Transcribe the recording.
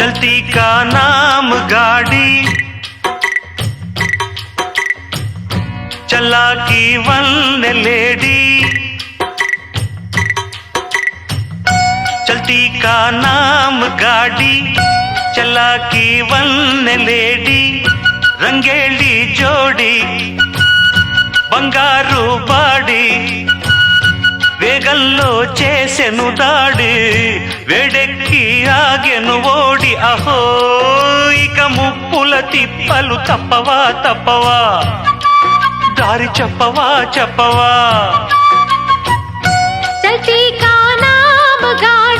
चलती का नाम गाड़ी, चला की वन लेडी। चलती का नाम गाड़ी, चला की वन लेडी। రంగేళి జోడి బంగారు బాడి, వేగంలో చేసెను దాడి, వేడెక్కి ఆగెను ఓడి. అహో ఇక ముప్పుల తిప్పలు తప్పవా తప్పవా, దారి చెప్పవా చెప్పవా. చల్తీ కా నామ్ గాడి,